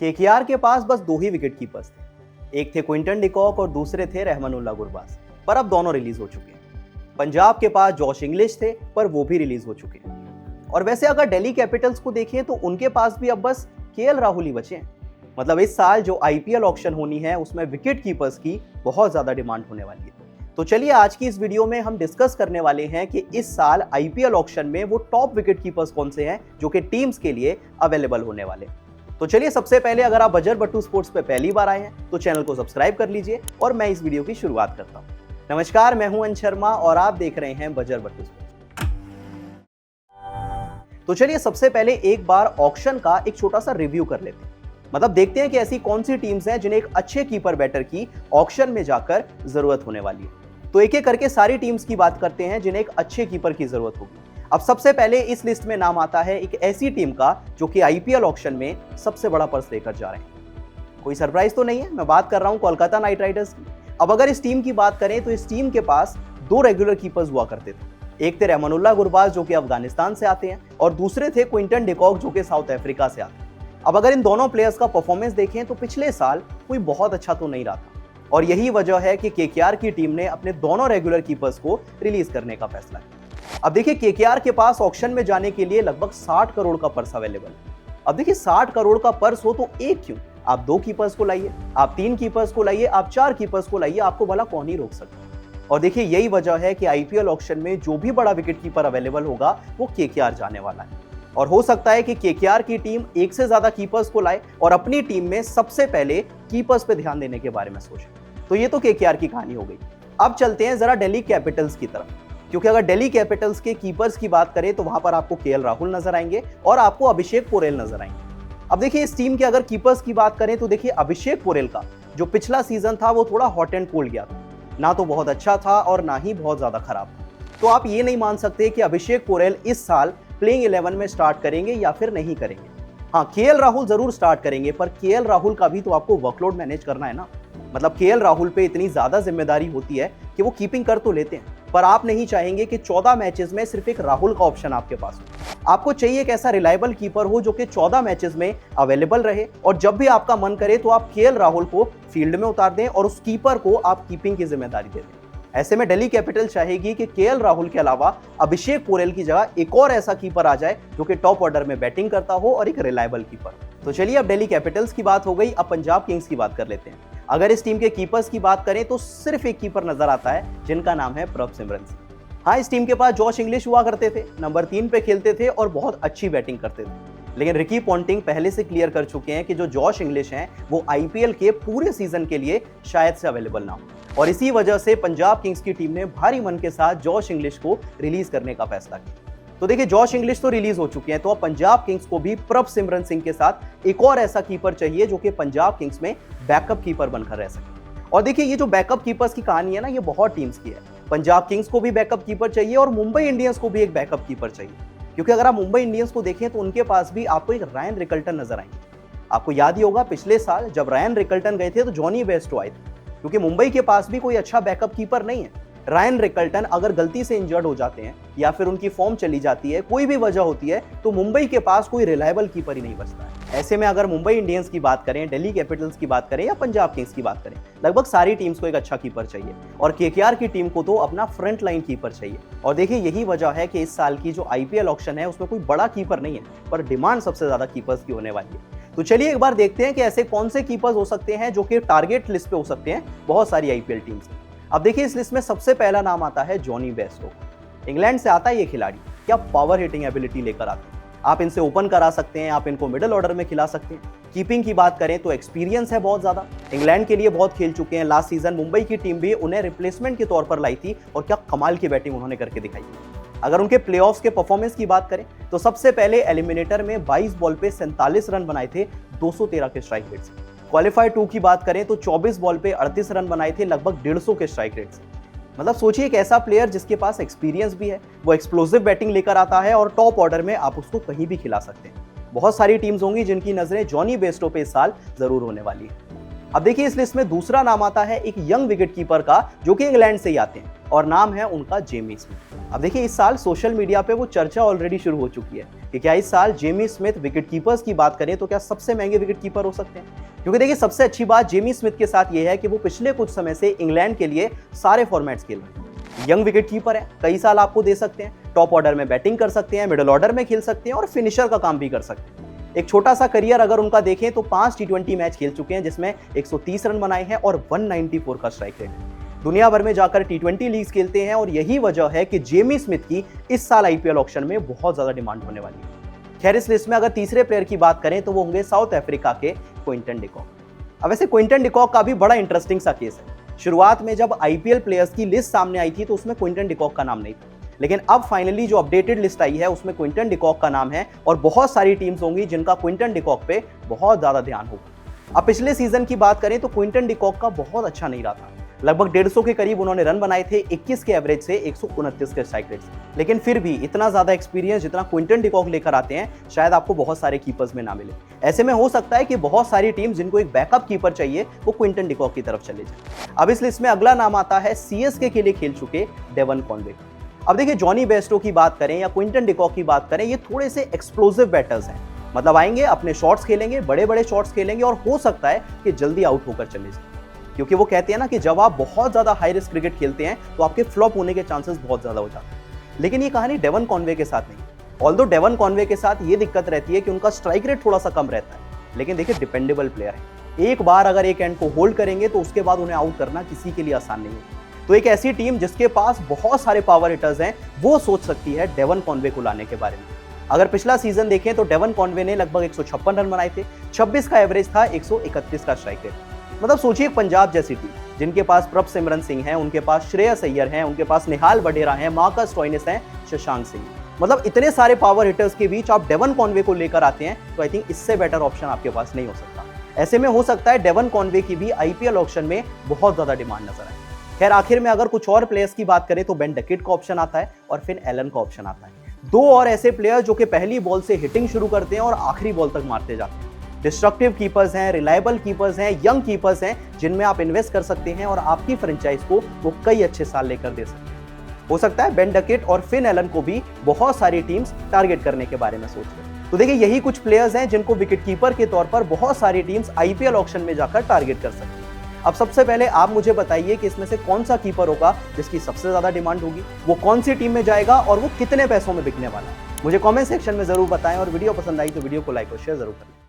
KKR के पास बस दो ही विकेट कीपर्स थे। एक थे क्विंटन डिकॉक और दूसरे थे रहमानुल्लाह गुरबाज, पर अब दोनों रिलीज हो चुके हैं। पंजाब के पास जॉश इंग्लिश थे, पर वो भी रिलीज हो चुके हैं। और वैसे अगर दिल्ली कैपिटल्स को देखें तो उनके पास भी अब बस केएल राहुल ही बचे हैं। मतलब इस साल जो आईपीएल ऑक्शन होनी है उसमें विकेट कीपर्स की बहुत ज्यादा डिमांड होने वाली है। तो चलिए आज की इस वीडियो में हम डिस्कस करने वाले हैं कि इस साल आईपीएल ऑक्शन में वो टॉप विकेट कीपर्स कौन से हैं जो कि टीम्स के लिए अवेलेबल होने वाले हैं। तो चलिए सबसे पहले अगर आप बजर बट्टू स्पोर्ट्स पे पहली बार आए हैं तो चैनल को सब्सक्राइब कर लीजिए और मैं इस वीडियो की शुरुआत करता हूं। नमस्कार, मैं हूं अंश शर्मा और आप देख रहे हैं बजर बट्टू स्पोर्ट्स। तो चलिए सबसे पहले एक बार ऑक्शन का एक छोटा सा रिव्यू कर लेते हैं। मतलब देखते हैं कि ऐसी कौन सी टीम्स हैं जिन्हें एक अच्छे कीपर बैटर की ऑक्शन में जाकर जरूरत होने वाली है। तो एक एक करके सारी टीम्स की बात करते हैं जिन्हें एक अच्छे कीपर की जरूरत होगी। अब सबसे पहले इस लिस्ट में नाम आता है एक ऐसी टीम का जो कि आईपीएल ऑक्शन में सबसे बड़ा पर्स लेकर जा रहे हैं। कोई सरप्राइज तो नहीं है, मैं बात कर रहा हूं कोलकाता नाइट राइडर्स की। अब अगर इस टीम की बात करें तो इस टीम के पास दो रेगुलर कीपर्स हुआ करते थे। एक थे रहमानुल्लाह गुरबाज जो कि अफगानिस्तान से आते हैं और दूसरे थे क्विंटन डिकॉक जो कि साउथ अफ्रीका से आते हैं। अब अगर इन दोनों प्लेयर्स का परफॉर्मेंस देखें तो पिछले साल कोई बहुत अच्छा तो नहीं रहा था और यही वजह है कि केकेआर की टीम ने अपने दोनों रेगुलर कीपर्स को रिलीज करने का फैसला किया। अब देखिए केकेआर के पास ऑक्शन में जाने के लिए लगभग 60 करोड़ का पर्स अवेलेबल है। अब देखिए 60 करोड़ का पर्स हो तो एक क्यों, आप दो कीपर्स को लाइए, आप तीन कीपर्स को लाइए, आप चार कीपर्स को लाइए, आपको भला कौन ही रोक सकता। और देखिए यही वजह है कि आईपीएल ऑक्शन में जो भी बड़ा विकेट कीपर अवेलेबल होगा वो केकेआर जाने वाला है। और हो सकता है कि केकेआर की टीम एक से ज्यादा कीपर्स को लाए और अपनी टीम में सबसे पहले कीपर्स पे ध्यान देने के बारे में सोचे। तो ये तो केकेआर की कहानी हो गई। अब चलते हैं जरा दिल्ली कैपिटल्स की तरफ, क्योंकि अगर दिल्ली कैपिटल्स के कीपर्स की बात करें तो वहां पर आपको केएल राहुल नजर आएंगे और आपको अभिषेक पोरेल नजर आएंगे। अब देखिए इस टीम के अगर कीपर्स की बात करें तो देखिए अभिषेक पोरेल का जो पिछला सीजन था वो थोड़ा हॉट एंड कोल्ड गया था, ना तो बहुत अच्छा था और ना ही बहुत ज्यादा खराब था। तो आप ये नहीं मान सकते कि अभिषेक पोरेल इस साल प्लेइंग 11 में स्टार्ट करेंगे या फिर नहीं करेंगे। हाँ, केएल राहुल जरूर स्टार्ट करेंगे, पर केएल राहुल का भी तो आपको वर्कलोड मैनेज करना है ना। मतलब केएल राहुल पे इतनी ज्यादा जिम्मेदारी होती है कि वो कीपिंग कर तो लेते हैं, पर आप नहीं चाहेंगे कि 14 मैचेस में सिर्फ एक राहुल का ऑप्शन आपके पास हो। आपको चाहिए एक ऐसा रिलायबल कीपर हो जो कि 14 मैचेस में अवेलेबल रहे और जब भी आपका मन करे तो आप केएल राहुल को फील्ड में उतार दें और उस कीपर को आप कीपिंग की जिम्मेदारी दे दें। ऐसे में दिल्ली कैपिटल चाहेगी कि केएल राहुल के अलावा अभिषेक पोरेल की जगह एक और ऐसा कीपर आ जाए जो कि टॉप ऑर्डर में बैटिंग करता हो और एक रिलायबल कीपर। तो चलिए अब दिल्ली कैपिटल्स की बात हो गई, अब पंजाब किंग्स की बात कर लेते हैं। अगर इस टीम के कीपर्स की बात करें तो सिर्फ एक कीपर नजर आता है जिनका नाम है प्रभ सिमरन सिंह। हाँ, इस टीम के पास जॉश इंग्लिश हुआ करते थे, नंबर 3 पे खेलते थे और बहुत अच्छी बैटिंग करते थे। लेकिन रिकी पॉन्टिंग पहले से क्लियर कर चुके हैं कि जो जॉश इंग्लिश हैं वो आईपीएल के पूरे सीजन के लिए शायद से अवेलेबल ना हो और इसी वजह से पंजाब किंग्स की टीम ने भारी मन के साथ जॉश इंग्लिश को रिलीज करने का फैसला किया। तो देखिए जॉश इंग्लिश तो रिलीज हो चुके हैं, तो अब पंजाब किंग्स को भी प्रभ सिमरन सिंह के साथ एक और ऐसा कीपर चाहिए जो कि पंजाब किंग्स में बैकअप कीपर बनकर रह सके। और देखिए ये जो बैकअप कीपर्स की कहानी है ना, ये बहुत टीम्स की है। पंजाब किंग्स को भी बैकअप कीपर चाहिए और मुंबई इंडियंस को भी एक बैकअप कीपर चाहिए, क्योंकि अगर आप मुंबई इंडियंस को देखें तो उनके पास भी आपको एक रायन रिकल्टन नजर आएंगे। आपको याद ही होगा पिछले साल जब रायन रिकल्टन गए थे तो जॉनी बेस्टो आए थे, क्योंकि मुंबई के पास भी कोई अच्छा बैकअप कीपर नहीं है। रायन रिकल्टन अगर गलती से इंजर्ड हो जाते हैं या फिर उनकी फॉर्म चली जाती है, कोई भी वजह होती है, तो मुंबई के पास कोई रिलायबल कीपर ही नहीं बचता है। ऐसे में अगर मुंबई इंडियंस की बात करें, दिल्ली कैपिटल्स की बात करें या पंजाब किंग्स की बात करें, लगभग सारी टीम्स को एक अच्छा कीपर चाहिए और केकेआर की टीम को तो अपना फ्रंट लाइन कीपर चाहिए। और देखिए यही वजह है कि इस साल की जो आईपीएल ऑक्शन है उसमें कोई बड़ा कीपर नहीं है, पर डिमांड सबसे ज्यादा कीपर्स की होने वाली है। तो चलिए एक बार देखते हैं कि ऐसे कौन से कीपर्स हो सकते हैं जो कि टारगेट लिस्ट पे हो सकते हैं बहुत सारी आईपीएल टीम्स। अब देखिए इस लिस्ट में सबसे पहला नाम आता है जॉनी बेस्टो। इंग्लैंड से आता है ये खिलाड़ी, क्या पावर हिटिंग एबिलिटी लेकर आते हैं। आप इनसे ओपन करा सकते हैं, आप इनको मिडिल ऑर्डर में खिला सकते हैं। कीपिंग की बात करें तो एक्सपीरियंस है बहुत ज्यादा, इंग्लैंड के लिए बहुत खेल चुके हैं। लास्ट सीजन मुंबई की टीम भी उन्हें रिप्लेसमेंट के तौर पर लाई थी और क्या कमाल की बैटिंग उन्होंने करके दिखाई। अगर उनके प्लेऑफ्स के परफॉर्मेंस की बात करें तो सबसे पहले एलिमिनेटर में 22 बॉल पे 47 रन बनाए थे 213 के स्ट्राइक रेट से। क्वालीफायर 2 की बात करें तो 24 बॉल पे 38 रन बनाए थे लगभग 150 के स्ट्राइक रेट से। मतलब सोचिए एक ऐसा प्लेयर जिसके पास एक्सपीरियंस भी है, वो एक्सप्लोसिव बैटिंग लेकर आता है और टॉप ऑर्डर में आप उसको कहीं भी खिला सकते हैं। बहुत सारी टीम्स होंगी जिनकी नजरें जॉनी बेस्टो पे इस साल जरूर होने वाली है। अब देखिए इस लिस्ट में दूसरा नाम आता है एक यंग विकेट कीपर का जो कि इंग्लैंड से ही आते हैं और नाम है उनका जेमी स्मिथ। अब देखिए इस साल सोशल मीडिया पे वो चर्चा ऑलरेडी शुरू हो चुकी है कि क्या इस साल जेमी स्मिथ विकेट कीपर्स की बात करें तो क्या सबसे महंगे विकेट कीपर हो सकते हैं। क्योंकि देखिए सबसे अच्छी बात जेमी स्मिथ के साथ ये है कि वो पिछले कुछ समय से इंग्लैंड के लिए सारे फॉर्मेट्स खेल रहे हैं। यंग विकेट कीपर है, कई साल आपको दे सकते हैं, टॉप ऑर्डर में बैटिंग कर सकते हैं, मिडिल ऑर्डर में खेल सकते हैं और फिनिशर का काम भी कर सकते हैं। एक छोटा सा करियर अगर उनका देखें तो 5 टी20 मैच खेल चुके हैं जिसमें 130 रन बनाए हैं और 194 का स्ट्राइक रेट है। दुनिया भर में जाकर टी20 लीग्स खेलते हैं और यही वजह है कि जेमी स्मिथ की इस साल आईपीएल ऑक्शन में बहुत ज्यादा डिमांड होने वाली है। खैर इस लिस्ट में अगर तीसरे प्लेयर की बात करें तो वो होंगे साउथ अफ्रीका के क्विंटन डी कॉक। अब वैसे क्विंटन डी कॉक का भी बड़ा इंटरेस्टिंग सा केस है। शुरुआत में जब आईपीएल प्लेयर्स की लिस्ट सामने आई थी तो उसमें क्विंटन डी कॉक का नाम नहीं था, लेकिन अब फाइनली जो अपडेटेड लिस्ट आई है उसमें क्विंटन डी कॉक का नाम है और बहुत सारी टीम्स होंगी जिनका क्विंटन डी कॉक पे बहुत ज्यादा ध्यान होगा। अब पिछले सीजन की बात करें तो क्विंटन डी कॉक का बहुत अच्छा नहीं रहा था। लगभग 150 के करीब उन्होंने रन बनाए थे 21 के एवरेज से 129 के स्ट्राइक रेट से। लेकिन फिर भी इतना ज्यादा एक्सपीरियंस जितना क्विंटन डी कॉक लेकर आते हैं शायद आपको बहुत सारे कीपर्स में ना मिले। ऐसे में हो सकता है कि बहुत सारी टीम जिनको एक बैकअप कीपर चाहिए वो क्विंटन डी कॉक की तरफ चले जाए। अब इस लिस्ट में अगला नाम आता है सीएसके के लिए खेल चुके डेवन कॉनवे। अब देखिए जॉनी बेस्टो की बात करें या क्विंटन डी कॉक की बात करें, ये थोड़े से एक्सप्लोसिव बैटर्स हैं। मतलब आएंगे, अपने शॉट्स खेलेंगे, बड़े बड़े शॉट्स खेलेंगे और हो सकता है कि जल्दी आउट होकर चले जाए। क्योंकि वो कहते हैं ना कि जब आप बहुत ज्यादा हाई रिस्क क्रिकेट खेलते हैं तो आपके फ्लॉप होने के चांसेस बहुत ज्यादा हो जाते हैं। लेकिन ये कहानी डेवन कॉनवे के साथ नहीं। ऑल्दो डेवन कॉनवे के साथ ये दिक्कत रहती है कि उनका स्ट्राइक रेट थोड़ा सा कम रहता है, लेकिन देखिए डिपेंडेबल प्लेयर है। एक बार अगर एक एंड को होल्ड करेंगे तो उसके बाद उन्हें आउट करना किसी के लिए आसान नहीं होता। तो एक ऐसी टीम जिसके पास बहुत सारे पावर हिटर्स हैं वो सोच सकती है डेवन कॉनवे को लाने के बारे में। अगर पिछला सीजन देखें तो डेवन कॉनवे ने लगभग 156 रन बनाए थे, 26 का एवरेज था, 131 का स्ट्राइक रेट। मतलब सोचिए पंजाब जैसी टीम जिनके पास प्रभ सिमरन सिंह है, उनके पास श्रेयस अय्यर हैं, उनके पास निहाल वडेरा हैं, मार्कस स्टोइनिस हैं, शशांक सिंह। मतलब इतने सारे पावर हिटर्स के बीच आप डेवन कॉनवे को लेकर आते हैं तो आई थिंक इससे बेटर ऑप्शन आपके पास नहीं हो सकता। ऐसे में हो सकता है डेवन कॉनवे की भी आईपीएल ऑक्शन में बहुत ज्यादा डिमांड नजर आए। खैर आखिर में अगर कुछ और प्लेयर्स की बात करें तो बेन डकेट का ऑप्शन आता है और फिन एलन का ऑप्शन आता है। दो और ऐसे प्लेयर जो कि पहली बॉल से हिटिंग शुरू करते हैं और आखिरी बॉल तक मारते जाते हैं। डिस्ट्रक्टिव कीपर्स हैं, रिलायबल कीपर्स हैं, यंग कीपर्स हैं जिनमें आप इन्वेस्ट कर सकते हैं और आपकी फ्रेंचाइज को वो कई अच्छे साल लेकर दे सकते हैं। हो सकता है बेन डकेट और फिन एलन को भी बहुत सारी टीम्स टारगेट करने के बारे में सोच रहे हैं। तो देखिए यही कुछ प्लेयर्स हैं जिनको विकेट कीपर के तौर पर बहुत सारी टीम्स आईपीएल ऑक्शन में जाकर टारगेट कर सकती हैं। अब सबसे पहले आप मुझे बताइए कि इसमें से कौन सा कीपर होगा जिसकी सबसे ज्यादा डिमांड होगी, वो कौन सी टीम में जाएगा और वो कितने पैसों में बिकने वाला है। मुझे कमेंट सेक्शन में जरूर बताएं और वीडियो पसंद आई तो वीडियो को लाइक और शेयर जरूर करें।